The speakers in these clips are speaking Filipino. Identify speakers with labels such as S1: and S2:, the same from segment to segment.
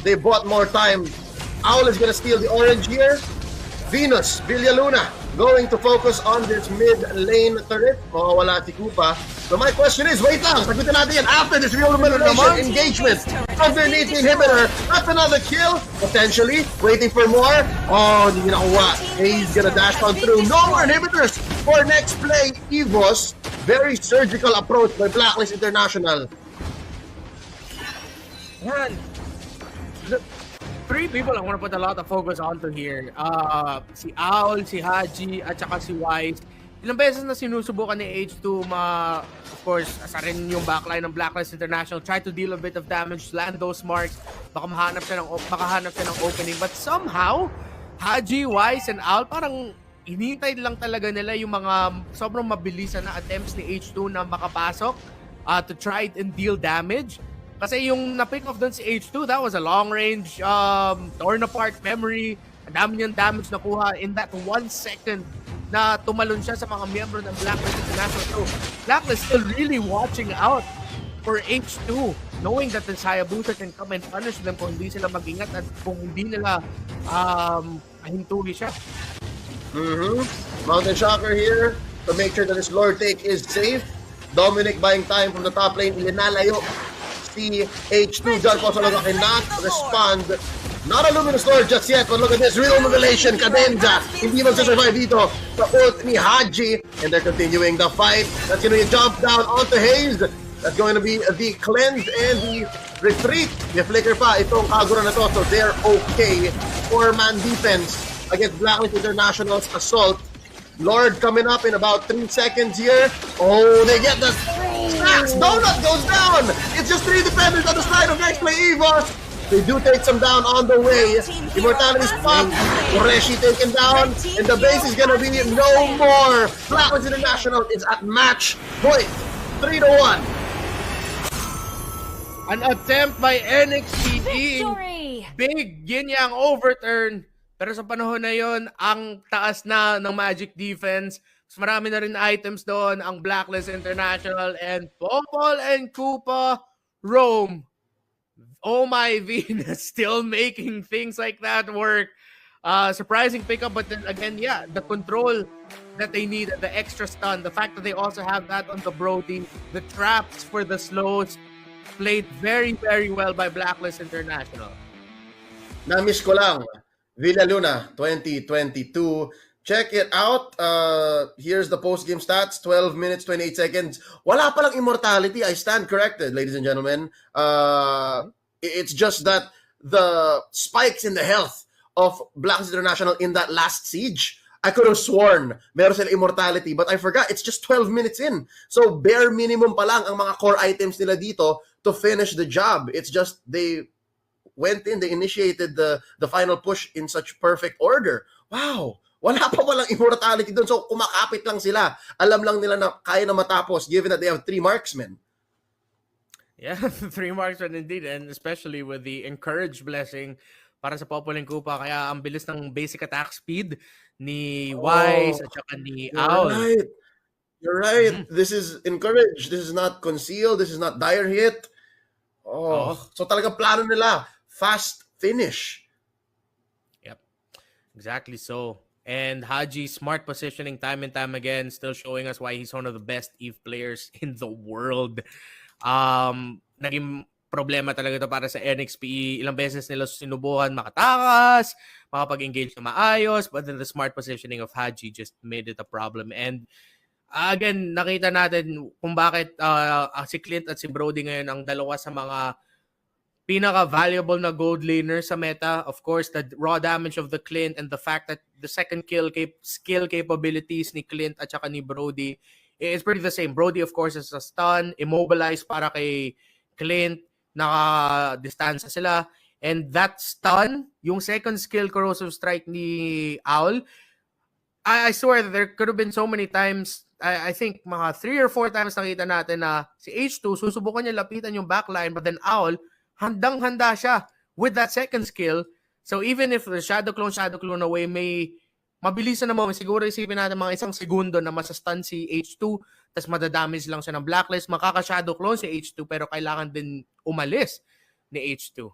S1: they bought more time. Owl is gonna steal the orange here. Venus, Villaluna, going to focus on this mid lane turret. Mawawala si Koopa. So my question is, wait lang, sagutin natin yan. After this real elimination engagement underneath the inhibitor, that's another kill, potentially. Waiting for more. Oh, hindi nakuha. He's gonna dash on through. No more inhibitors for next play. EVOS, very surgical approach by Blacklist International.
S2: Man, three people I want to put a lot of focus onto here. Si Owl, si Haji, at saka si Wise. Ilang beses na sinusubukan ni H2 of course, asarin yung backline ng Blacklist International, try to deal a bit of damage, land those marks, baka mahanap siya ng opening. But somehow, Haji, Wise, and Owl, parang hinihintay lang talaga nila yung mga sobrang mabilisan na attempts ni H2 na makapasok to try and deal damage. Kasi yung na-pick off dun si H2, that was a long-range, torn apart memory. Ang dami niyang damage nakuha in that 1 second na tumalon siya sa mga miyembro ng Blacklist International. So, Blacklist still really watching out for H2, knowing that the Hayabusa can come and punish them kung hindi sila mag-ingat at kung hindi nila ahintuli siya.
S1: Mountain Shocker here to make sure that his lord take is safe. Dominic buying time from the top lane. Ilinalayo si H2 dyan po sa lugar cannot respond. Not a Luminous Lord just yet, but look at this, real revelation, Cadenza, hindi magsasurvive dito sa ult ni Haji, and they're continuing the fight. That's gonna be a jump down onto Hayes. That's going to be the cleanse and the retreat. May flicker pa itong Kagura na to, so they're okay. 4-man defense against Blacklist International's assault. Lord coming up in about 3 seconds here. Oh, they get the stacks. Donut goes down. It's just 3 defenders on the side of NEXPLAY EVOS. They do take some down on the way. Immortality's pop. Koreshi taken down. And the base is gonna be no more. Blacklist International is at match point. 3-1.
S2: An attempt by NXT in big yin-yang overturn. Pero sa panahon na yon, ang taas na ng Magic defense. Mas marami na rin items doon ang Blacklist International, and Popol and Koopa roam. Oh my Venus, still making things like that work. Surprising pickup, but then again, yeah, the control that they need, the extra stun, the fact that they also have that on the Brody, the traps for the slows, played very, very well by Blacklist International.
S1: Na-miss ko lang. Villaluna 2022. Check it out. Here's the post-game stats. 12 minutes, 28 seconds. Wala palang immortality. I stand corrected, ladies and gentlemen. It's just that the spikes in the health of Blacklist International in that last siege, I could have sworn meron sila immortality, but I forgot. It's just 12 minutes in. So bare minimum pa lang ang mga core items nila dito to finish the job. It's just they went in, they initiated the final push in such perfect order. Wow! Wala pa walang immortality doon. So kumakapit lang sila. Alam lang nila na kaya na matapos given that they have 3 marksmen.
S2: Yeah, 3 marksmen indeed, and especially with the encourage blessing para sa Popol and Koopa. Kaya ang bilis ng basic attack speed ni Wise at saka ni Owl.
S1: Right. You're right. This is encourage. This is not conceal. This is not dire hit. So talagang plano nila. Fast finish.
S2: Yep. Exactly so. And Haji, smart positioning time and time again, still showing us why he's one of the best EVE players in the world. Naging problema talaga ito para sa NXP. Ilang beses nila sinubukan makatakas, makapag-engage na maayos, but then the smart positioning of Haji just made it a problem. And again, nakita natin kung bakit si Clint at si Brody ngayon ang dalawa sa mga pinaka-valuable na gold laner sa meta. Of course, the raw damage of the Clint and the fact that the second skill capabilities ni Clint at saka ni Brody is pretty the same. Brody, of course, is a stun, immobilize para kay Clint, naka-distansya sila. And that stun, yung second skill corrosive strike ni Owl, I swear that there could have been so many times, I think mga 3 or 4 times nakita natin na si H2, susubukan niya lapitan yung backline, but then Owl, handang-handa siya with that second skill. So even if the shadow clone away, may mabilisan na mo, siguro isipin natin mga 1 segundo na masastun si H2, tas madadamage lang siya ng Blacklist, makaka-shadow clone si H2, pero kailangan din umalis ni H2.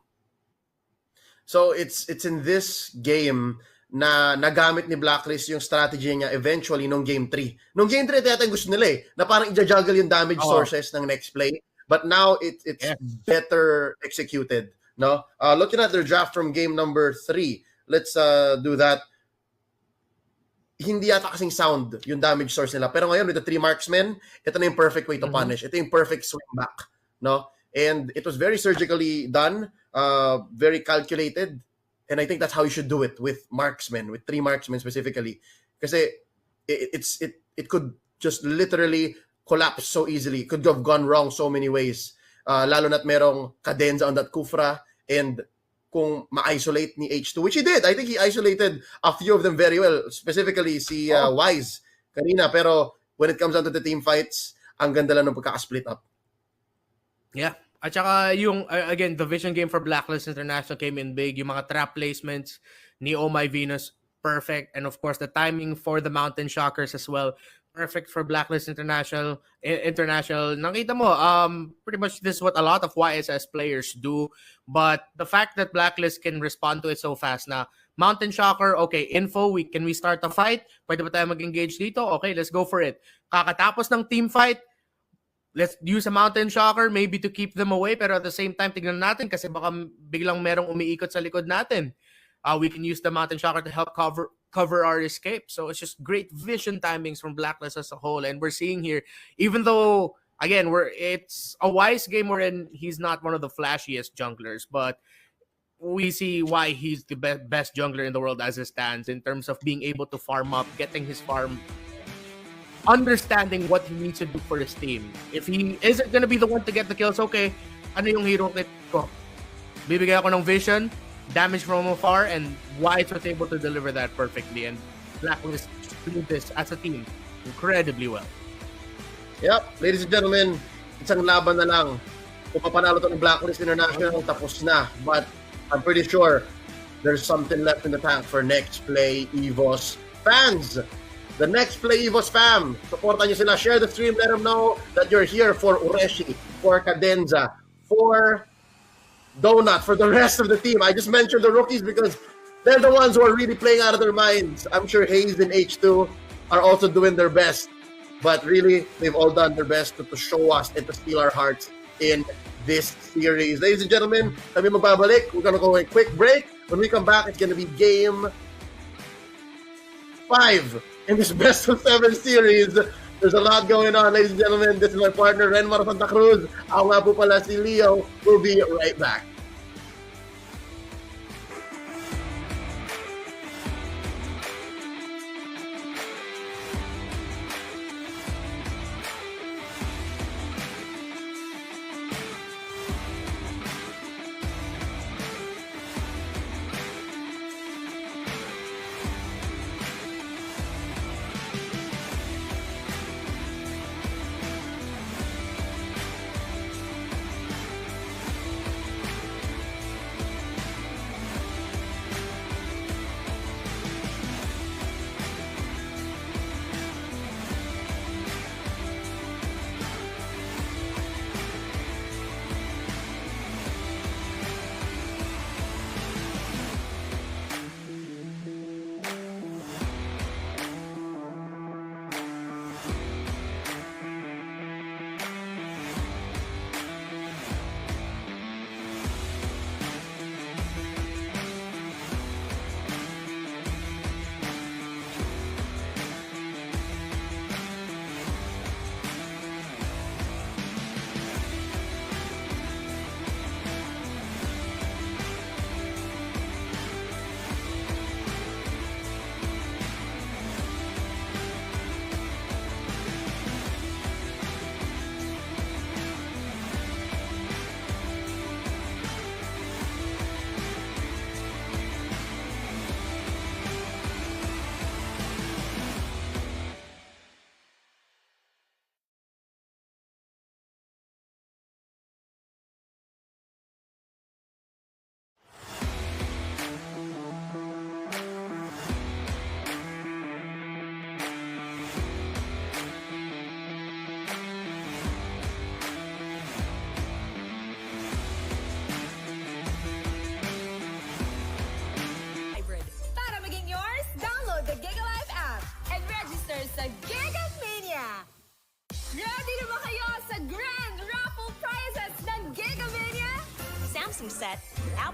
S1: So it's in this game na nagamit ni Blacklist yung strategy niya eventually nung game 3. Nung game 3, ito yata yung gusto nila na parang i-juggle yung damage sources ng NEXPLAY. But now it's better executed. No, looking at their draft from game number 3, let's do that. Hindi yata kasing sound yung damage source nila. Pero ngayon with the 3 marksmen, ito na yung perfect way to punish. Ito yung perfect swing back. No, and it was very surgically done, very calculated. And I think that's how you should do it with marksmen, with 3 marksmen specifically. Kasi it could just literally collapse so easily. It could have gone wrong so many ways. Lalo na't merong cadenza on that Kufra, and kung ma-isolate ni H2, which he did. I think he isolated a few of them very well, specifically si Wise kanina. Pero when it comes down to the team fights, ang ganda lang ng pagkaka-split up.
S2: Yeah. At saka yung, again, the vision game for Blacklist International came in big. Yung mga trap placements ni Oh My Venus, perfect. And of course, the timing for the Mountain Shockers as well, perfect for Blacklist International. Nakita mo, pretty much this is what a lot of YSS players do. But the fact that Blacklist can respond to it so fast na, Mountain Shocker, okay, info, can we start a fight? Pwede ba tayo mag-engage dito? Okay, let's go for it. Kakatapos ng team fight, let's use a Mountain Shocker maybe to keep them away, pero at the same time, tignan natin kasi baka biglang merong umiikot sa likod natin. We can use the Mountain Shocker to help cover our escape. So it's just great vision timings from Blacklist as a whole. And we're seeing here, even though, again, it's a Wise game wherein he's not one of the flashiest junglers, but we see why he's the best jungler in the world as it stands in terms of being able to farm up, getting his farm, understanding what he needs to do for his team. If he isn't gonna be the one to get the kills, okay, ano yung hero kit ko? Bibigay ako ng vision, damage from afar, and Wise was able to deliver that perfectly. And Blacklist did this as a team incredibly well.
S1: Yep, ladies and gentlemen, isang laban na lang. Kung papanalo to ng Blacklist International, tapos na. But I'm pretty sure there's something left in the tank for NEXPLAY EVOS fans. The NEXPLAY EVOS fam, supportan nyo sila. Share the stream, let them know that you're here for Ureshi, for Cadenza, for Donut, for the rest of the team. I just mentioned the rookies because they're the ones who are really playing out of their minds. I'm sure Hayes and H2 are also doing their best. But really, they've all done their best to show us and to steal our hearts in this series. Ladies and gentlemen, kami magbabalik. We're gonna go a quick break. When we come back, it's gonna be game 5 in this best of 7 series. There's a lot going on, ladies and gentlemen. This is my partner, Renmar Santa Cruz. Ako nga po pala si Leo. We'll be right back.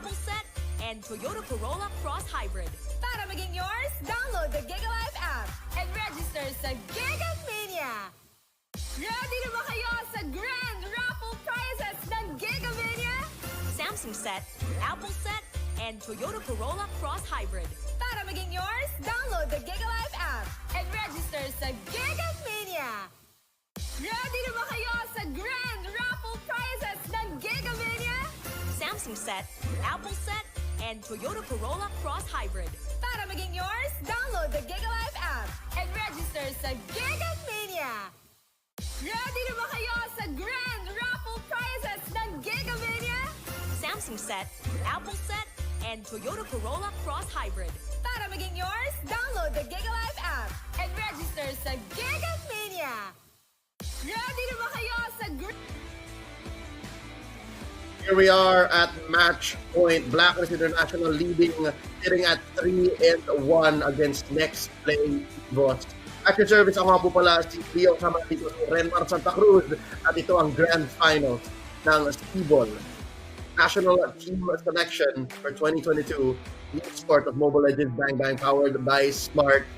S3: Apple Set, and Toyota Corolla Cross Hybrid. Para maging yours, download the GigaLife app and register sa Gigamania! Ready na ba kayo sa grand raffle prizes ng Gigamania? Samsung Set, Apple Set, and Toyota Corolla Cross Hybrid. Para maging yours, download the GigaLife app and register sa Gigamania! Ready na ba kayo sa grand raffle prizes ng Gigamania? Samsung Set, Apple Set, and Toyota Corolla Cross Hybrid. Para maging yours, download the GigaLife app and register sa Gigamania! Ready na ba kayo sa grand raffle prizes ng Gigamania? Samsung Set, Apple Set, and Toyota Corolla Cross Hybrid. Para maging yours, download the GigaLife app and register sa Gigamania! Ready na ba kayo sa
S1: Here we are at match point. BLACKLIST International leading, sitting at 3-1 against NEXPLAY EVOS. At your service, ako nga po pala si Leo, sama dito si Renmar Santa Cruz. At ito ang grand finals ng SIBOL National Team Selection for 2022. The sport of Mobile Legends Bang Bang powered by Smart.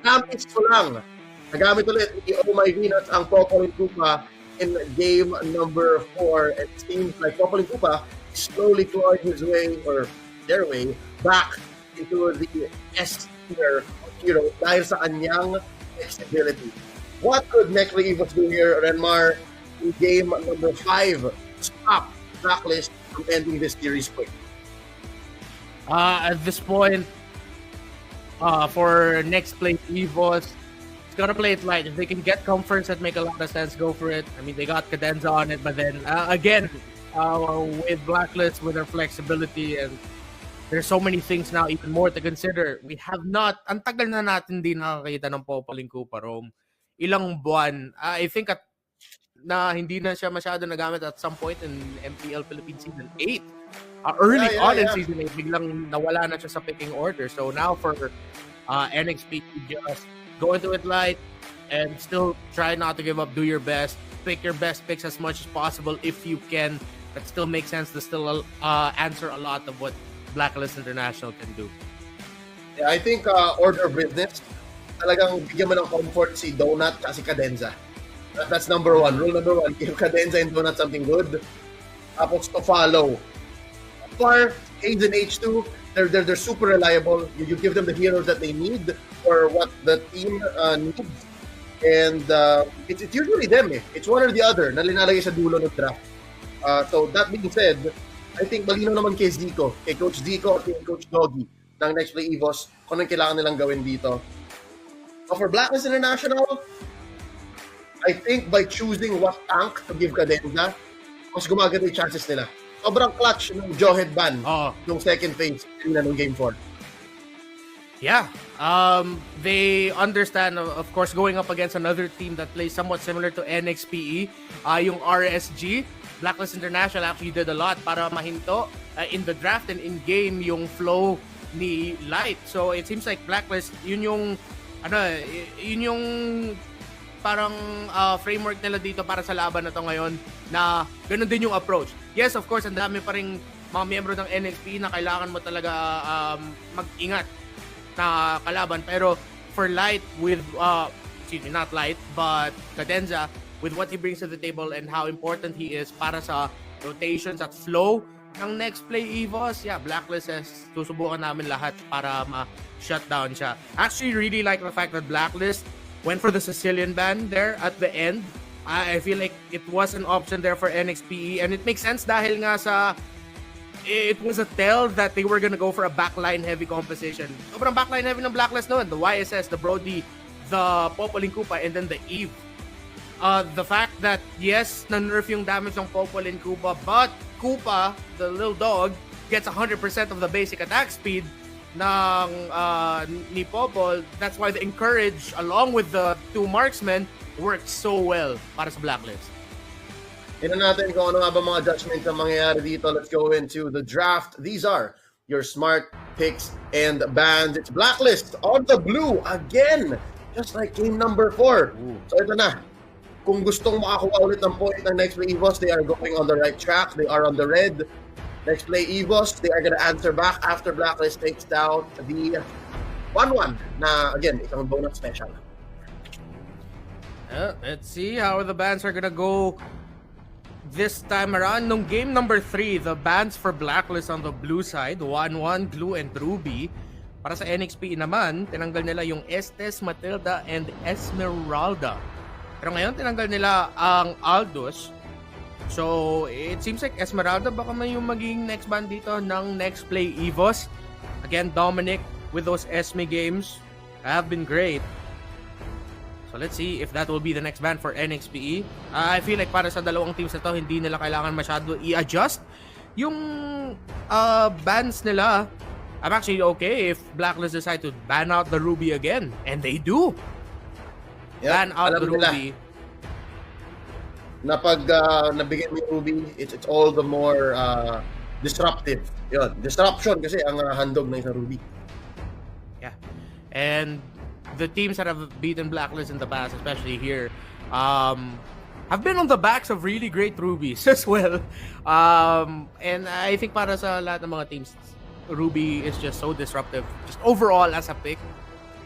S1: Namis ko lang. Nagamit ulit ni Oh My Venus ang Popol Kupa in game number 4. It seems like Popol Kupa is slowly clawing his way, or their way, back into the S tier of hero dahil sa kanyang flexibility. What could NEXPLAY EVOS do here, Renmar, in game number 5 to stop BLACKLIST from ending this series quick?
S2: At this point, for NEXPLAY EVOS, gonna play it light. If they can get comforts that make a lot of sense, go for it. I mean, they got Cadenza on it, but then again, with BLACKLIST, with their flexibility, and there's so many things now, even more to consider. We have not, ang tagal na natin din nakakita ng Popol Kupa, Rome. Ilang buwan. I think na hindi na siya masyado nagamit at some point in MPL Philippines Season 8. Early on in Season 8, biglang nawala na siya sa picking order. So now for NXP, just go into it light and still try not to give up. Do your best. Pick your best picks as much as possible if you can. That still makes sense to still answer a lot of what BLACKLIST International can do.
S1: Yeah, I think order of business, talagang bigyan mo ng comfort si Donut at si Cadenza. That's number 1. Rule number 1, give Cadenza and Donut something good. Tapos to follow. For Hayes and H2, they're super reliable. You give them the heroes that they need for what the team needs. And it's usually them eh. It's one or the other na linalagay sa dulo ng draft. So that being said, I think malino naman kay Zico, kay Coach Zico at kay Coach Doggy ng NEXPLAY EVOS kung anong kailangan nilang gawin dito. So for BLACKLIST International, I think by choosing what tank to give Cadenza, mas gumaganda yung chances nila. Sobrang clutch ng Jawhead ban nung second phase ng Game 4.
S2: Yeah. They understand, of course, going up against another team that plays somewhat similar to NXPE. Yung RSG, BLACKLIST International actually did a lot para mahinto in the draft and in-game yung flow ni Light. So it seems like BLACKLIST, yun yung parang framework nila dito para sa laban na to ngayon, na ganun din yung approach. Yes, of course, ang dami pa rin mga miyembro ng NXP na kailangan mo talaga mag-ingat na kalaban. Pero for Light with, not Light, but Cadenza, with what he brings to the table and how important he is para sa rotations at flow ng NEXPLAY EVOS, yeah, BLACKLIST says, susubukan namin lahat para ma-shut down siya. Actually, really like the fact that BLACKLIST went for the Sicilian ban there at the end. I feel like it was an option there for NXPE, and it makes sense dahil nga it was a tell that they were gonna go for a backline heavy composition. Sobrang backline heavy ng BLACKLIST noon. The YSS, the Brody, the Popol Kupa, and then the Eve. The fact that, yes, na-nerf yung damage ng Popol Kupa, but Kupa, the little dog, gets 100% of the basic attack speed ng ni Popol. That's why the encourage, along with the two marksmen, worked so well para sa BLACKLIST.
S1: Tignan natin kung ano nga ba mga judgments na mangyayari dito. Let's go into the draft. These are your smart picks and bans. It's BLACKLIST on the blue again, just like game number 4. So ito na. Kung gustong makakuha ulit ng point ng NEXPLAY EVOS, they are going on the right track. They are on the red. NEXPLAY EVOS, they are gonna answer back after Blacklist takes down the 1-1 na, again, isang bonus special.
S2: Let's see how the bans are gonna go this time around. Nung game number 3, the bans for Blacklist on the blue side, 1-1, Glue and Ruby. Para sa NXP naman, tinanggal nila yung Estes, Matilda, and Esmeralda. Pero ngayon, tinanggal nila ang Aldous. So, it seems like Esmeralda baka may yung maging next ban dito ng NEXPLAY EVOS. Again, Dominic with those Esme games have been great. So, let's see if that will be the next ban for NXPE. I feel like para sa dalawang teams na to, hindi nila kailangan masyado i-adjust yung bans nila. I'm actually okay if Blacklist decide to ban out the Ruby again. And they do.
S1: Yep,
S2: Ban out the
S1: nila
S2: Ruby.
S1: na pag nabigyan mo yung Ruby, it's all the more disruptive. Yun, disruption kasi ang handog ng isang Ruby.
S2: Yeah. And the teams that have beaten Blacklist in the past, especially here, have been on the backs of really great Rubies as well. And I think para sa lahat ng mga teams, Ruby is just so disruptive. Just overall as a pick,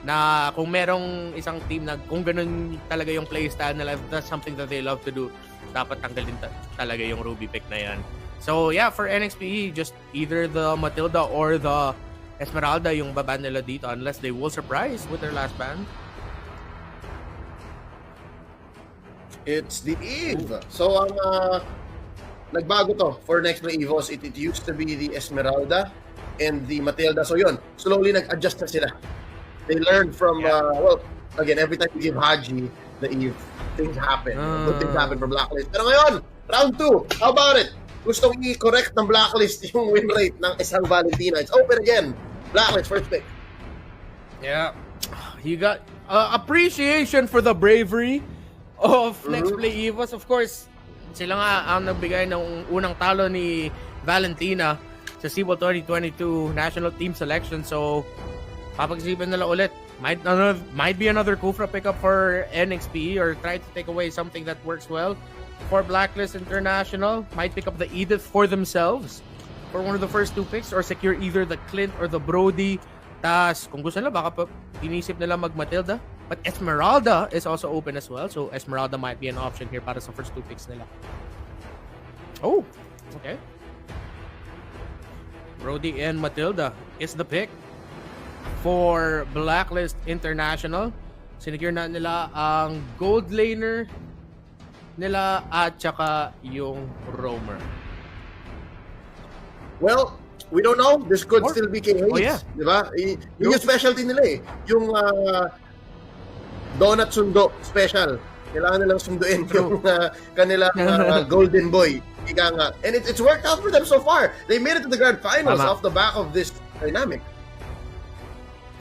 S2: na kung merong isang team na kung ganun talaga yung playstyle nila, that's something that they love to do, dapat tanggalin talaga yung Ruby pick na yan. So yeah, for NXPE, just either the Matilda or the Esmeralda yung baban nila dito unless they will surprise with their last ban.
S1: It's the Eve. So ang nagbago to for NEXPLAY EVOS, it used to be the Esmeralda and the Matilda. So yun, slowly nag-adjust na sila. They learned from, well, again, every time you give Haji the Eve, things happen. Good things happen for Blacklist. Pero ngayon, round 2, how about it? Gustong i-correct ng Blacklist yung win rate ng isang Valentina. It's open again. Blacklist, first pick.
S2: Yeah. You got appreciation for the bravery of NEXPLAY EVOS. Of course, sila nga ang nagbigay ng unang talo ni Valentina sa SIBOL 2022 National Team Selection. So, papag-isipan nila ulit. Might be another Kufra pickup for NXPE or try to take away something that works well for Blacklist International. Might pick up the Edith for themselves for one of the first 2 picks or secure either the Clint or the Brody. Tas, kung gusto nila, baka pa inisip nila mag-Matilda. But Esmeralda is also open as well. So, Esmeralda might be an option here para sa first 2 picks nila. Oh, okay. Brody and Matilda is the pick for Blacklist International. Sinecure na nila ang gold laner nila at saka yung roamer.
S1: Well, we don't know. This could still be KH.
S2: Oh, yeah.
S1: Diba? Yung specialty nila eh. Yung donut sundo special. Kailangan nilang sunduin yung kanilang golden boy. Ika nga. And it's worked out for them so far. They made it to the grand finals off the back of this dynamic.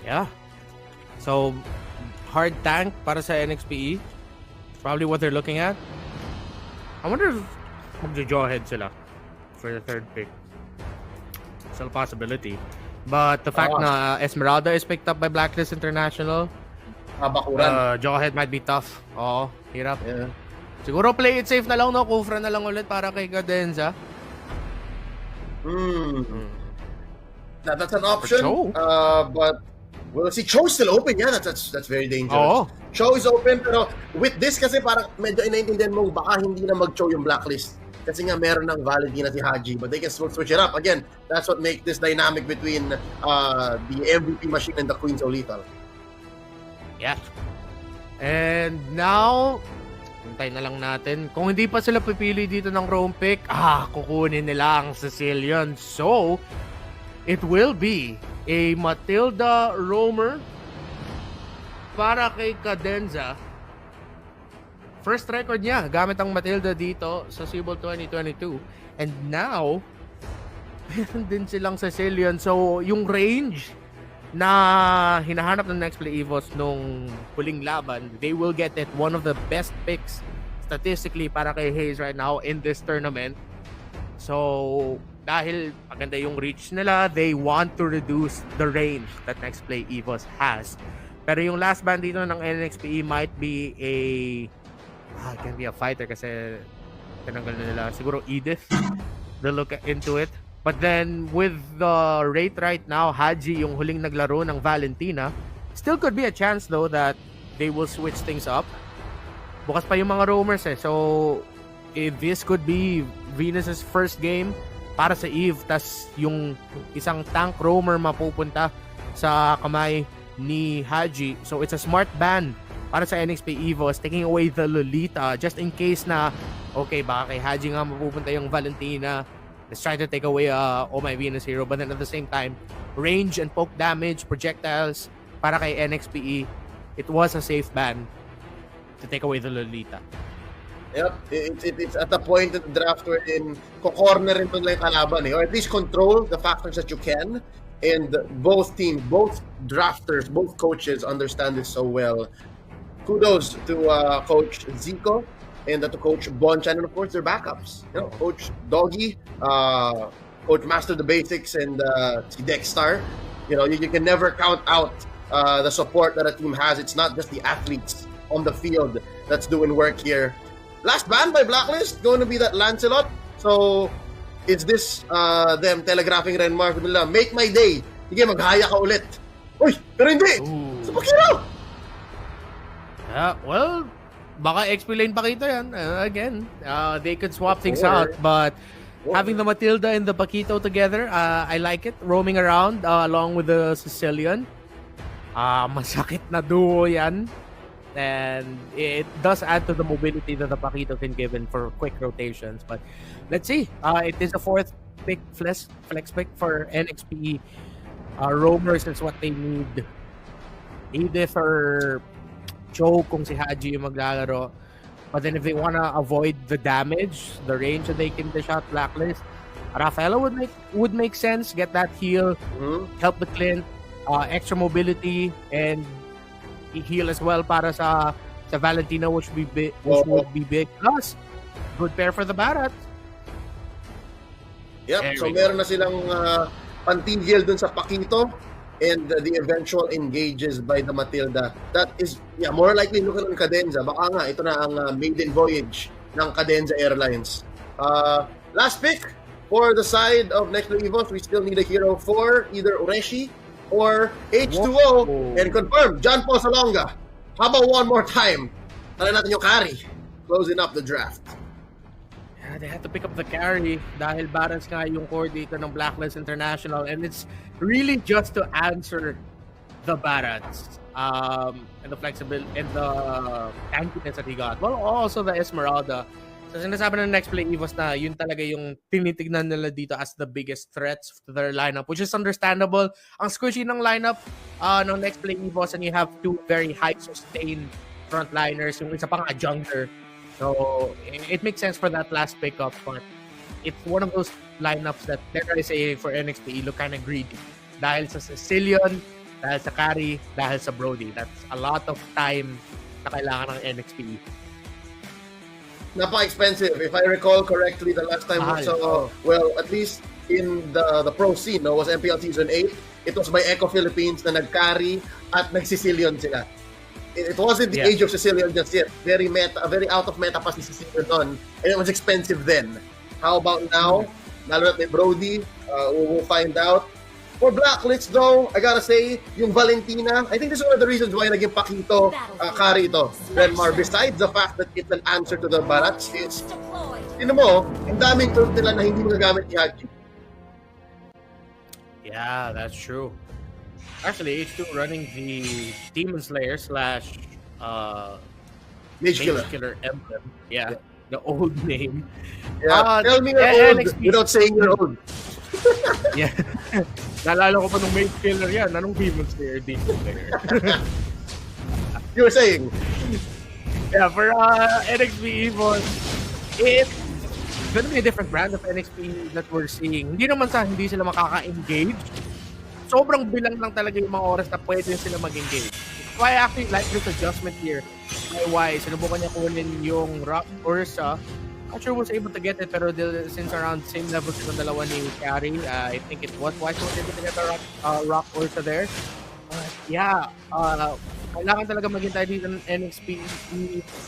S2: Yeah. So, hard tank para sa NXPE. Probably what they're looking at. I wonder if magjo-jawhead sila for the third pick. Still a possibility. But the fact na Esmeralda is picked up by Blacklist International,
S1: Bakuran.
S2: jawhead might be tough. Oo, hirap.
S1: Yeah.
S2: Siguro play it safe na lang, no? Kufra na lang ulit para kay Cadenza.
S1: That's an option. But we'll see. Cho is still open. Yeah, that's very dangerous.
S2: Oo.
S1: Cho is open, pero with this kasi parang medyo inaintindihan mo baka hindi na mag-Cho yung Blacklist. Kasi nga meron ng Valentina si Haji, but they can switch it up. Again, that's what makes this dynamic between the MVP machine and the Queen so lethal.
S2: Yeah. And now, hintayin na lang natin. Kung hindi pa sila pipili dito ng roam pick, kukunin nila ang Sicilian. So, it will be a Matilda roamer para kay Cadenza. First record niya gamit ang Matilda dito sa SIBOL 2022. And now, meron din silang Sicilian. So, yung range na hinahanap ng NEXPLAY EVOS nung huling laban, they will get it. One of the best picks statistically para kay Hayes right now in this tournament. So, dahil maganda yung reach nila, they want to reduce the range that NEXPLAY EVOS has. Pero yung last ban dito ng NXPE might be it can be a fighter kasi tinanggal na nila siguro Edith. They'll look into it. But then with the rate right now, Haji yung huling naglaro ng Valentina. Still could be a chance though that they will switch things up. Bukas pa yung mga roamers eh. So if this could be Venus's first game para sa Eve, tas yung isang tank roamer mapupunta sa kamay ni Haji. So it's a smart ban para sa NXP EVOS, taking away the Lolita just in case na okay, baka kay Haji nga mapupunta yung Valentina. Let's try to take away oh my Venus hero, but then at the same time, range and poke damage, projectiles para kay NXPE, it was a safe ban to take away the Lolita.
S1: Yep, it's at the point of the draft wherein ko-cornerin mo lang yung kalaban or at least control the factors that you can. And both teams, both drafters, both coaches understand this so well. Kudos to Coach Zico and to Coach Bonchan, and of course their backups. You know, Coach Doggy, Coach Master the Basics, and si Dexstar. You know, you can never count out the support that a team has. It's not just the athletes on the field that's doing work here. Last ban by Blacklist, going to be that Lancelot. So, is this them telegraphing Renmar nila, make my day. Sige, maghaya ka ulit. Uy, pero hindi! Sa Pakiro!
S2: Yeah, well, baka XP lane Pakito yan. Again, they could swap things out, but having the Matilda and the Paquito together, I like it. Roaming around along with the Sicilian. Masakit na duo yan. And it does add to the mobility that the Paquito can give in for quick rotations. But let's see. It is the fourth pick, flex pick for NXP. Roamers is what they need. Edith or Joe kung si Haji yung maglalaro. But then if they wanna avoid the damage, the range that they can dish out Blacklist, Rafaela would make sense. Get that heal, help the Clint, extra mobility, and heal as well para sa Valentina, which would be big. Plus, good pair for the Barats.
S1: Yep, so meron na silang pantigil dun sa Paquito and the eventual engages by the Matilda. That is, more likely looking ng Cadenza. Baka nga, ito na ang maiden voyage ng Cadenza Airlines. Last pick for the side of NEXPLAY EVOS, we still need a hero for either Ureshi or H2O. And confirm, John Paul Salonga. How about one more time? Tala natin yung carry. Closing up the draft.
S2: Yeah, they had to pick up the carry dahil Barats nga yung coordinator ng Blacklist International, and it's really just to answer the Barats and the flexibility and the tankiness that he got. Well, also the Esmeralda. So sinasabi ng NEXPLAY EVOS na yun talaga yung tinitignan nila dito as the biggest threats to their lineup, which is understandable. Ang squishy ng lineup ng NEXPLAY EVOS, and you have two very high sustained frontliners, yung isa pang a jungler. So it makes sense for that last pickup, but it's one of those lineups that, dare I say, for NXP, look kind of greedy. Dahil sa Sicilian, dahil sa carry, dahil sa Brody. That's a lot of time na kailangan ng NXP.
S1: Napaka-expensive. If I recall correctly, the last time we saw, well, at least in the pro scene, no, was MPL Season 8. It was by Echo Philippines na nag-carry at nag-Sicilian sila. It wasn't the age of Sicilian just yet. Very meta, very out of meta pa si Sicilian nun. And it was expensive then. How about now? Lalo na may Brody, we'll find out. For Blacklist though, I gotta say, yung Valentina, I think this is one of the reasons why naging Paquito carry ito. Renmar, besides the fact that it's an answer to the Barats, is, yun mo, ang daming tools nila na hindi magagamit ni Haji.
S2: Yeah, that's true. Actually, H2 running the Demon Slayer /
S1: Mage
S2: Killer emblem. Yeah, the old name.
S1: Yeah, tell me you're old without saying you're old.
S2: Yeah. Naalala ko pa nung Mage Killer yan. Anong Demon Slayer? Demon Slayer.
S1: You were saying?
S2: Yeah, for NXP EVOS, it's gonna be a different brand of NXP that we're seeing. Hindi naman sa hindi sila makaka-engage. Sobrang bilang lang talaga yung mga oras na pwede sila mag-engage. So I actually like this adjustment here. Why? Sinubukan niya kunin yung Rock Ursa. Not sure was able to get it, pero since around same level sila dalawa ni Carry, I think it was wise was able to get the Rock Ursa there. But yeah, kailangan talaga maghintay dito ng NXP.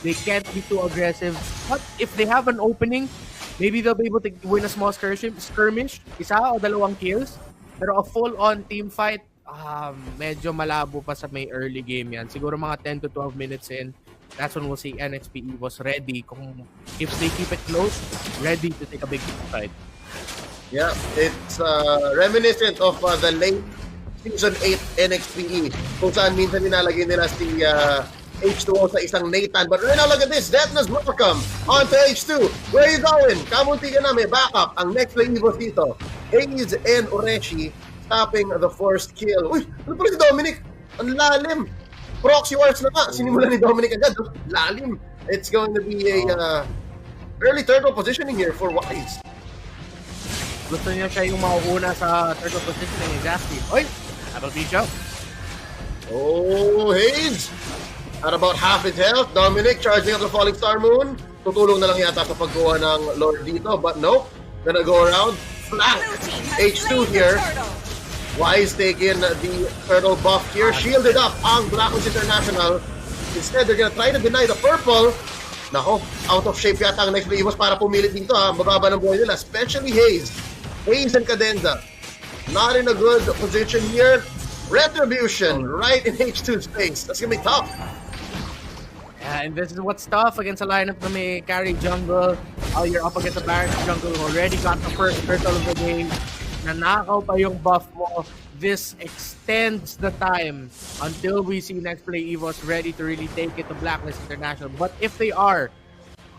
S2: They can't be too aggressive. But if they have an opening, maybe they'll be able to win a small skirmish, isa o dalawang kills. Pero a full-on team fight, medyo malabo pa sa may early game yan. Siguro mga 10 to 12 minutes in, that's when we'll see NXP EVOS ready. Kung if they keep it close, ready to take a big fight.
S1: Yeah, it's reminiscent of the late Season 8 NXPE kung saan minsan nilalagay nila si H2O sa isang Nathan. But right now, look at this. Deathness welcome on to H2. Where are you going? Kamunti ka na, may backup. Ang next play EVOS dito. Hayes and Oreshi stopping the first kill. Uy, ano pala si Dominic? Ang lalim. Proxy wars na nga. Sinimula ni Dominic agad. Lalim. It's going to be a early turtle positioning here for Wise.
S2: Gusto niya siya yung mauuna sa turtle positioning. Exactly. Oy! Double beat job.
S1: Oh, Hayes! At about half his health, Dominic charging up the Falling Star Moon. Tutulong na lang yata sa pagkuha ng Lord dito, but nope. Gonna go around. Flank! H2 here. Wise taking the turtle buff here. Shielded up ang BLACKLIST International. Instead, they're gonna try to deny the purple. Nako, out of shape yata ang next play EVOS para pumilit dito ha. Mababa ng buhay nila, especially Hayes. Hayes and Cadenza. Not in a good position here. Retribution right in H2's face. That's gonna be tough.
S2: Yeah, and this is what's tough against a lineup na may carry jungle. Oh, you're up against a Baron jungle who already got the first turtle of the game. Nanakaw pa yung buff mo. This extends the time until we see NEXPLAY EVOS ready to really take it to BLACKLIST International. But if they are,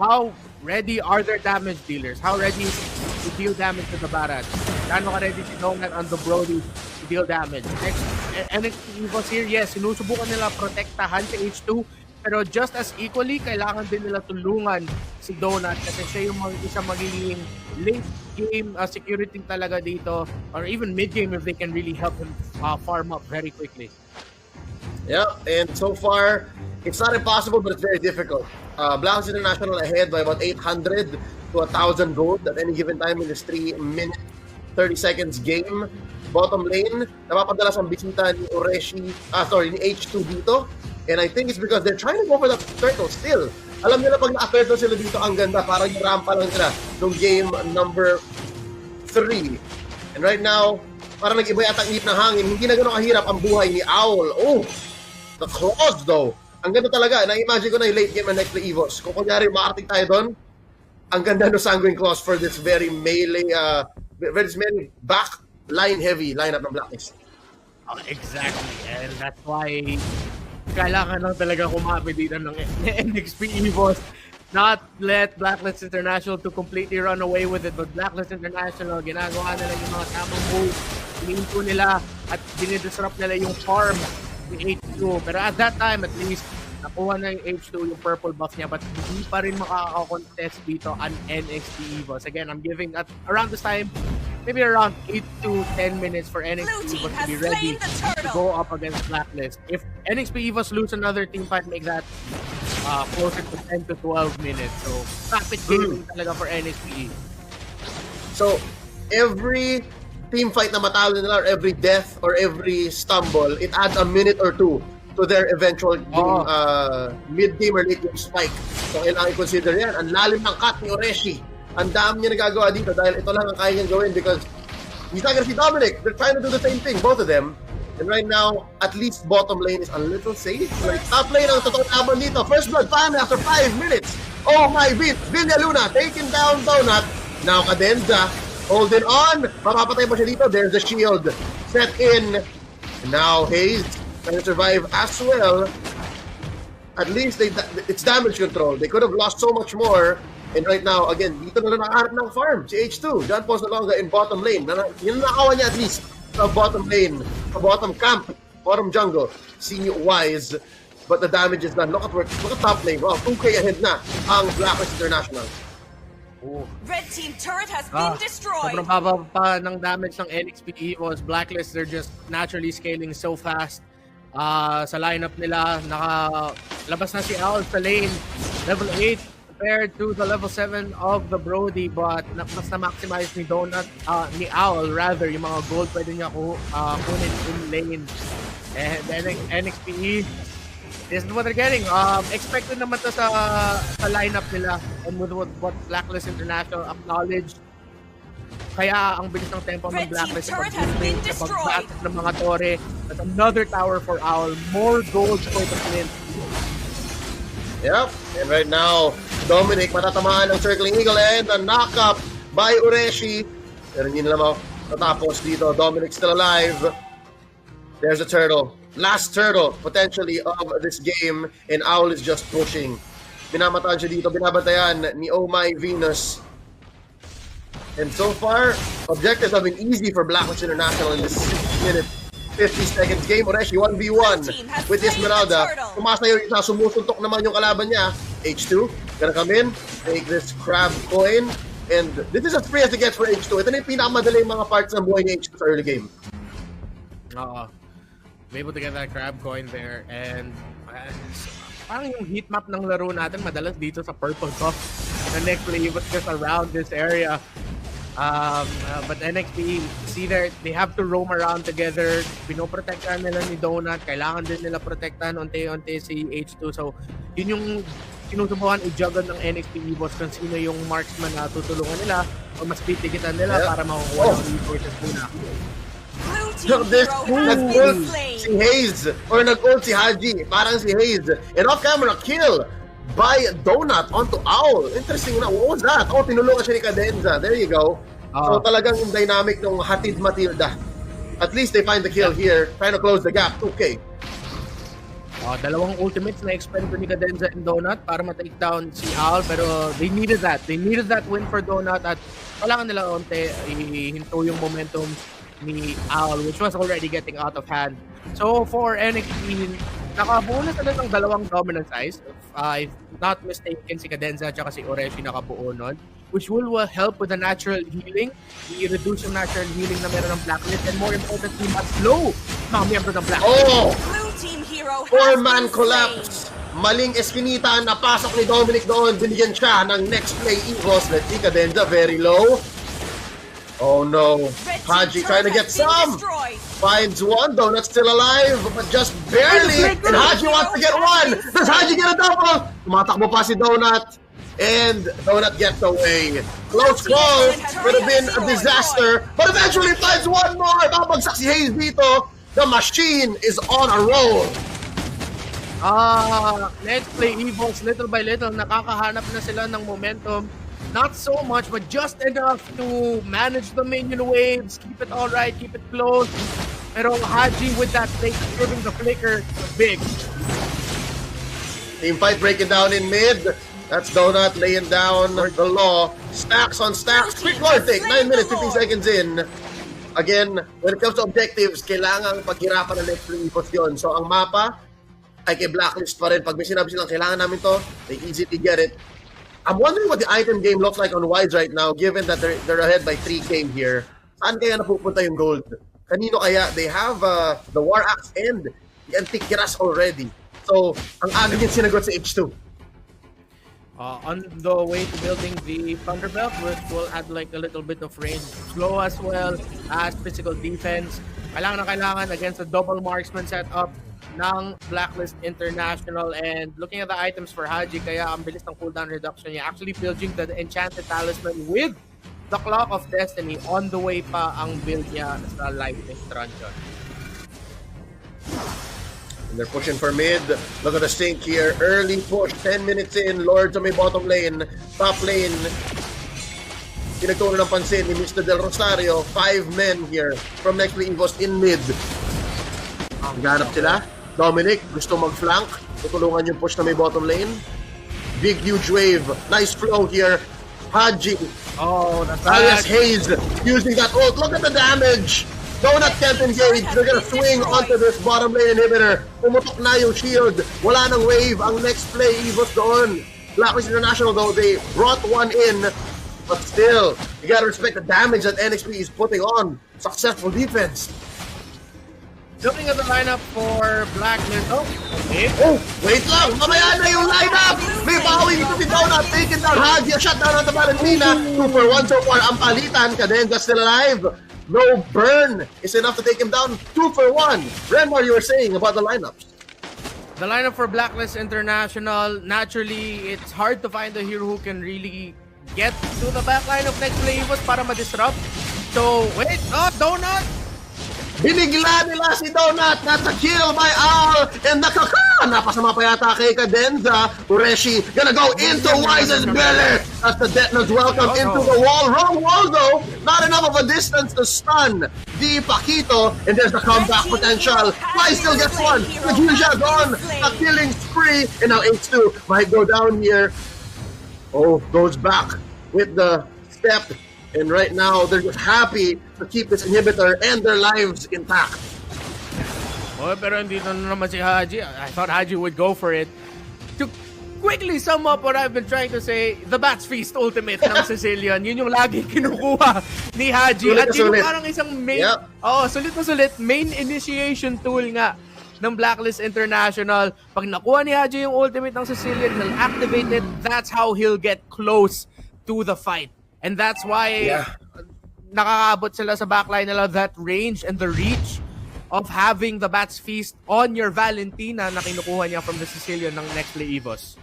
S2: how ready are their damage dealers? How ready to deal damage to the Baron? Kano ka ready si Donut on the Brody to deal damage? Next, NXT EVOS here, yes, sinusubukan nila protektahan si H2. Pero just as equally, kailangan din nila tulungan si Donut kasi siya yung isa magiging late game security talaga dito, or even mid game if they can really help him farm up very quickly.
S1: Yeah, and so far, it's not impossible, but it's very difficult. BLACKLIST International ahead by about 800 to 1,000 gold at any given time in this 3-minute, 30 seconds game. Bottom lane, napapadalas ang bisita ni ni H2 dito. And I think it's because they're trying to go for the turtle still. Alam nila pag naka-turtle sila dito, ang ganda. Parang yung rampa lang sila nung game number 3. And right now, parang nag-iba yata ang ihip ng hangin. Hindi na gano'ng kahirap ang buhay ni Owl. Oh, the claws though. Ang ganda talaga. Na-imagine ko na yung late game ng NEXPLAY EVOS. Kung kunyari makarating tayo doon, ang ganda no sanguine claws for this very melee, very back line heavy lineup ng BLACKLIST.
S2: Exactly. And that's why kailangan lang talaga kumapit dito ng NXP EVOS. Not let BLACKLIST International to completely run away with it, but BLACKLIST International, ginagawa nila yung mga tamang moves, iniinto nila at dinidisrupt nila yung farm ni H2. Pero at that time, at least, nakuha na yung H2 yung purple buff niya, but hindi pa rin makaka-contest dito ang NXT EVOS. Again, I'm giving at around this time, maybe around 8 to 10 minutes for NXT EVOS to be ready to go up against BLACKLIST. If NXT EVOS lose another team fight, make that closer to 10 to 12 minutes. So, rapid gaming talaga for NXT.
S1: So, every team fight na matalo nila, or every death, or every stumble, it adds a minute or two to their eventual game, mid-game or late-game spike. So, kailangan i-consider yan. Ang lalim ng cut ni Oreshi. Ang dami niya nagagawa dito dahil ito lang ang kaya niyang gawin because he's not gonna see Dominic. They're trying to do the same thing, both of them. And right now, at least bottom lane is a little safe. Like, top lane ang totoong laban dito. First blood family after 5 minutes. Oh my beat! Villa Luna taking down Donut. Now Cadenza holding on. Mapapatay pa siya dito. There's the shield set in. And now Hayes trying to survive as well. At least it's damage control. They could have lost so much more. And right now, again, dito na lang nakaharap ng farm, si H2. John Paul Salonga in bottom lane. Yung nakawa niya at least sa bottom lane, sa bottom camp, bottom jungle, si Wise. But the damage is done. Look at top lane. Wow, 2K ahead na ang BLACKLIST International.
S2: Oh.
S3: Red team turret has been destroyed.
S2: Sobrang baba pa ng damage ng NXP EVOS. BLACKLIST, they're just naturally scaling so fast. Sa lineup nila, nakalabas na si Owl sa lane. Level 8. Compared to the level 7 of the Brody, but mas na-maximize ni Donut, ni Owl rather, yung mga gold pwede niya kunin in lane. And then NXPE, This is what they're getting. Expected naman to sa lineup nila, and with what Blacklist International acknowledged. Kaya ang bilis ng tempo ng Blacklist sa pag-swing, sa pag-back ng mga tore. That's another tower for Owl. More gold for the Flint.
S1: Yep, and right now, Dominic matatamaan ng Circling Eagle and a knock-up by Ureshi. Pero hindi nila matapos dito. Dominic still alive. There's a turtle. Last turtle, potentially, of this game. And Owl is just pushing. Binamataan siya dito. Binabantayan ni Oh My Venus. And so far, objectives have been easy for Blacklist International in this 6-minute, 50-second game. Ureshi 1v1 with Esmeralda. Pumasa yung isa, sumusuntok naman yung kalaban niya. H2, gonna come in, take this crab coin. And this is as free as it gets for H2. Ito na yung pinakamadaling mga parts ng buhay ni H2 sa early game.
S2: Be able to get that crab coin there. And parang yung heat map ng laro natin madalas dito sa purple buff. The NEXPLAY was just around this area. But NXP, see there, they have to roam around together. Pinoprotektahan nila ni Donut. Kailangan din nila protektahan unti-unti si H2. So, yun yung sinusubukan i-juggle ng NXP EVOS kung sino yung marksman na tutulungan nila o mas pitigitan nila para makukuha ng resources muna.
S1: So this nag-ult si Hayes or nag-ult si Haji. Parang si Hayes. And off-camera kill by Donut onto Owl. Interesting na. What was that? Oh, tinulungan siya ni Cadenza. There you go. So talagang yung dynamic ng hatid Matilda. At least they find the kill here. Trying to close the gap. Okay.
S2: Dalawang ultimates na expend ni Cadenza and Donut para ma-take down si Owl. Pero they needed that. They needed that win for Donut. At kailangan nila onte ihinto yung momentum ni Owl, which was already getting out of hand. So for NXP, nakabuo na sila ng dalawang dominant size. If not mistaken, si Cadenza at si Ureshi nakabuo nun, which will help with the natural healing. I-reduce yung natural healing na meron ng Blacklist, and more importantly, mas slow mga miyembro ng Blacklist.
S1: Oh! Four-man collapse. Maling eskinita, napasok ni Dominic doon. Binigyan siya ng NEXPLAY EVOS. Let's see, Cadenza very low. Oh no, Haji trying to get some. Finds one, Donut's still alive, but just barely. And Haji wants to get one. Does Haji get a double? Tumatakbo pa si Donut. And Donut gets away. Close call. Would have been a disaster. But eventually finds one more. Babagsak si Hayes dito. The machine is on a roll.
S2: NEXPLAY EVOS, little by little, nakakahanap na sila ng momentum. Not so much, but just enough to manage the minion waves, keep it alright, keep it close. Pero Haji with that flick, giving the flicker, big.
S1: Team fight breaking down in mid. That's Donut laying down the law. Stacks on stacks. Quick Lord take, 9 minutes, 15 seconds in. Again, when it comes to objectives, kailangan paghirapan ng NEXPLAY EVOS yun. So ang mapa ay kay Blacklist pa rin. Pag may sinabi silang kailangan namin to, they easily get it. I'm wondering what the item game looks like on Wides right now, given that they're ahead by 3K here. Saan kaya napupunta yung gold? Kanino kaya? They have the War Axe and the Antiquiras already. So, ang aga yung sinagot sa H2.
S2: On the way to building the Thunderbelt, which will add like a little bit of range. Slow as well as physical defense. Kailangan na kailangan against the double marksman setup ng Blacklist International. And looking at the items for Haji, kaya ang bilis ng cooldown reduction niya. Actually building the Enchanted Talisman with the Clock of Destiny. On the way pa ang build niya sa Lightning Truncheon.
S1: And they're pushing for mid. Look at the stink here. Early push, 10 minutes in. Lords on may bottom lane. Top lane. Pinagtuno ng pansin ni Mr. Del Rosario. 5 men here from NEXPLAY EVOS in mid. Ganap sila. Dominic, gusto mag-flank. Tutulungan yung push na may bottom lane. Big, huge wave. Nice flow here. Haji.
S2: Oh, that's
S1: alias Hayes using that ult. Look at the damage. Donut can't engage. They're gonna swing onto this bottom lane inhibitor. Pumutok na yung shield. Wala nang wave ang NEXPLAY EVOS doon. Blacklist International though, they brought one in. But still, you gotta respect the damage that NXP is putting on. Successful defense.
S2: Looking at the lineup for Blacklist. Oh, okay.
S1: Oh, wait lang. Mamaya na yung lineup. May bawi dito si Donut. Taking down Haji. A shutdown on the Valentina. 2 for 1 so far. Ang palitan. Cadenza still alive. No burn is enough to take him down. 2 for 1. Renmar, you were saying about the lineups.
S2: The lineup for Blacklist International, naturally, it's hard to find a hero who can really get to the backline of NEXPLAY EVOS para ma-disrupt. So, wait, Donut!
S1: Binigla nila si Donut, that's a kill by Owl, and napasama pa yata kay Cadenza. Ureshi gonna go into Wise's belly as the Detners welcome into the wall. Wrong wall though, not enough of a distance to stun the Paquito, and there's the comeback potential. Wise still gets one, Medusa gone, a killing spree, and now H2 might go down here. Oh, goes back with the step. And right now, they're just happy to keep this inhibitor and their lives intact.
S2: Oh, pero hindi na naman si Haji. I thought Haji would go for it. To quickly sum up what I've been trying to say, the Bats Feast ultimate ng Sicilian, yun yung lagi kinukuha ni Haji. At yun yung parang isang main, sulit na sulit, main initiation tool nga ng Blacklist International. Pag nakuha ni Haji yung ultimate ng Sicilian, he'll activate it. That's how he'll get close to the fight. And that's why nakakaabot sila sa backline nila, that range and the reach of having the Bats Feast on your Valentina na kinukuha niya from the Sicilian ng NEXPLAY EVOS.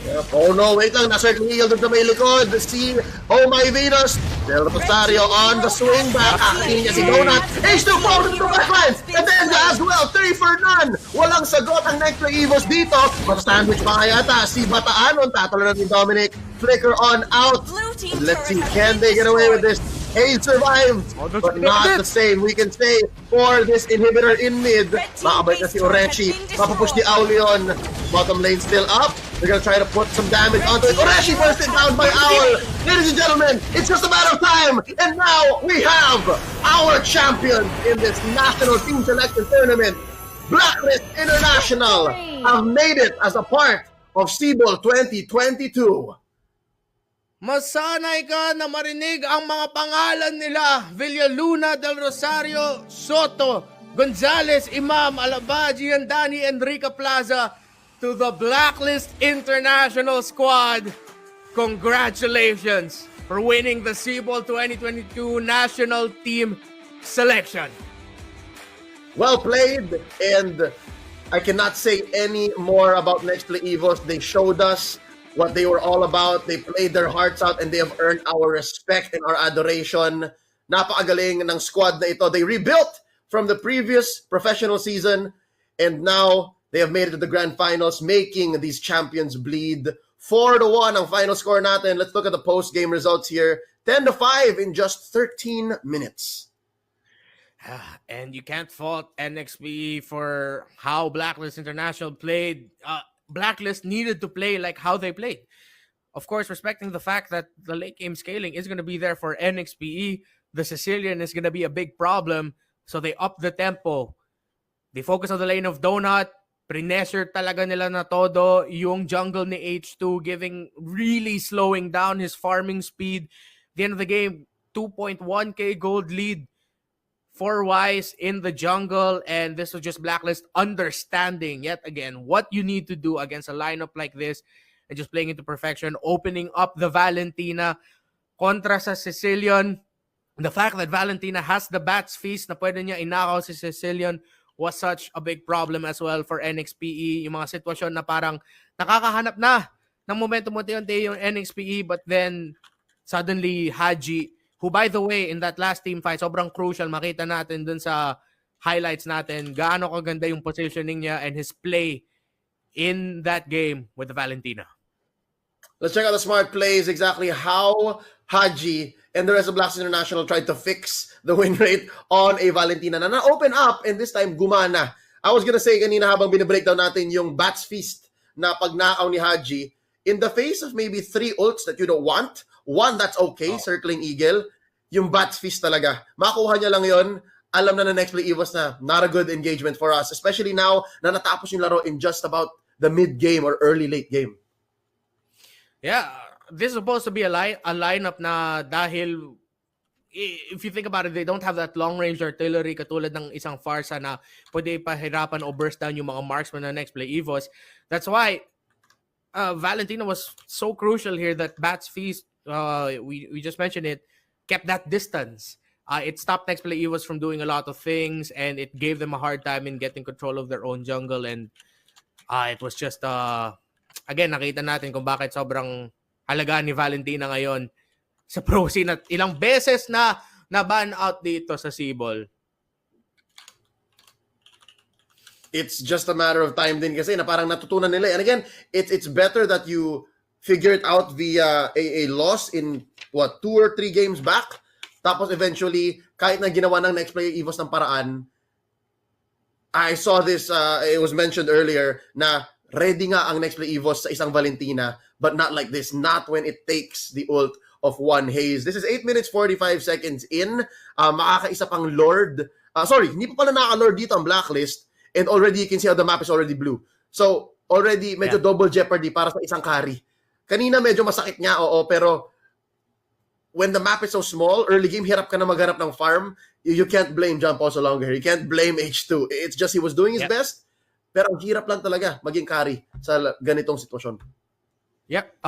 S1: Yep. Oh no, wait lang, nasa Eagle doon sa may likod. Si Oh My Venus, Del Rosario on the swing back. Akakin niya si Donut. H2 forward to the backline. And then as well, 3 for none. Walang sagot ang NEXPLAY EVOS dito. Mata-sandwich pa kaya yata. Si Bataanon, tatalo na ni Dominic. Flicker on out. Let's see, can they get away with this? Hayes survived, but not the same. We can say for this inhibitor in mid, makabait na si Oreshi. Mapapush ni Aulion. Bottom lane still up. They're gonna try to put some damage onto it. Oreshi bursted down by Owl. Ladies and gentlemen, it's just a matter of time. And now we have our champion in this national team selection tournament. Blacklist International have made it as a part of SIBOL 2022.
S2: Masanay ka na marinig ang mga pangalan nila: Villaluna, Del Rosario, Soto, Gonzalez, Imam, Alaba, Giandani, Enrica Plaza to the Blacklist International squad. Congratulations for winning the SIBOL 2022 National Team Selection.
S1: Well played, and I cannot say any more about NEXPLAY EVOS. They showed us what they were all about. They played their hearts out and they have earned our respect and our adoration. Napakagaling ng squad na ito. They rebuilt from the previous professional season and now they have made it to the grand finals, making these champions bleed. 4-1 ang final score natin. Let's look at the post-game results here. 10-5 in just 13 minutes.
S2: And you can't fault NXP for how Blacklist International played. Blacklist needed to play like how they played. Of course, respecting the fact that the late game scaling is going to be there for NXPE. The Sicilian is going to be a big problem. So they up the tempo. They focus on the lane of Donut. Pre-pressure talaga nila na todo yung jungle ni H2, really slowing down his farming speed. At the end of the game, 2.1k gold lead for Wise in the jungle, and this was just Blacklist understanding yet again what you need to do against a lineup like this and just playing into perfection, opening up the Valentina kontra sa Sicilian. The fact that Valentina has the Bats Feast na pwede niya inakaw si Sicilian was such a big problem as well for NXPE. Yung mga sitwasyon na parang nakakahanap na ng momentum unti-unti yung NXPE, but then suddenly Haji, who, by the way, in that last team fight, sobrang crucial. Makita natin dun sa highlights natin gaano kaganda yung positioning niya and his play in that game with the Valentina.
S1: Let's check out the smart plays, exactly how Haji and the rest of Blacklist International tried to fix the win rate on a Valentina na na-open up, and this time gumana. I was gonna say kanina habang binibreakdown natin yung Bats Feast na pagnakaw ni Haji, in the face of maybe 3 ults that you don't want, 1 that's okay, circling Eagle, yung Bats Feast talaga. Makuha niya lang yon, alam na NEXPLAY EVOS na not a good engagement for us, especially now na natapos yung laro in just about the mid-game or early-late game.
S2: Yeah, this is supposed to be a lineup na dahil, if you think about it, they don't have that long-range artillery katulad ng isang Farsa na pwede pahirapan o burst down yung mga marksman na NEXPLAY EVOS. That's why Valentina was so crucial here, that Bats Feast, we just mentioned it, kept that distance. It stopped NEXPLAY EVOS from doing a lot of things, and it gave them a hard time in getting control of their own jungle. And It was just, again, nakita natin kung bakit sobrang halaga ni Valentina ngayon sa pro scene at ilang beses na ban out dito sa SIBOL.
S1: It's just a matter of time din kasi na parang natutunan nila. And again, it's better that you figure it out via a loss in 2 or 3 games back. Tapos eventually, kahit na ginawa ng NEXPLAY EVOS ng paraan, I saw this, it was mentioned earlier, na ready nga ang NEXPLAY EVOS sa isang Valentina, but not like this. Not when it takes the ult of one Haze. This is 8 minutes 45 seconds in. Makakaisa pang Lord. Sorry, hindi pa pala nakaka-Lord dito ang Blacklist. And already you can see how the map is already blue. So, already medyo double jeopardy para sa isang carry. Kanina medyo masakit niya, oo, pero when the map is so small, early game, hirap ka na maghanap ng farm. You can't blame John Paul so longer. You can't blame H2. It's just he was doing his best, pero ang hirap lang talaga maging carry sa ganitong sitwasyon.
S2: Yep.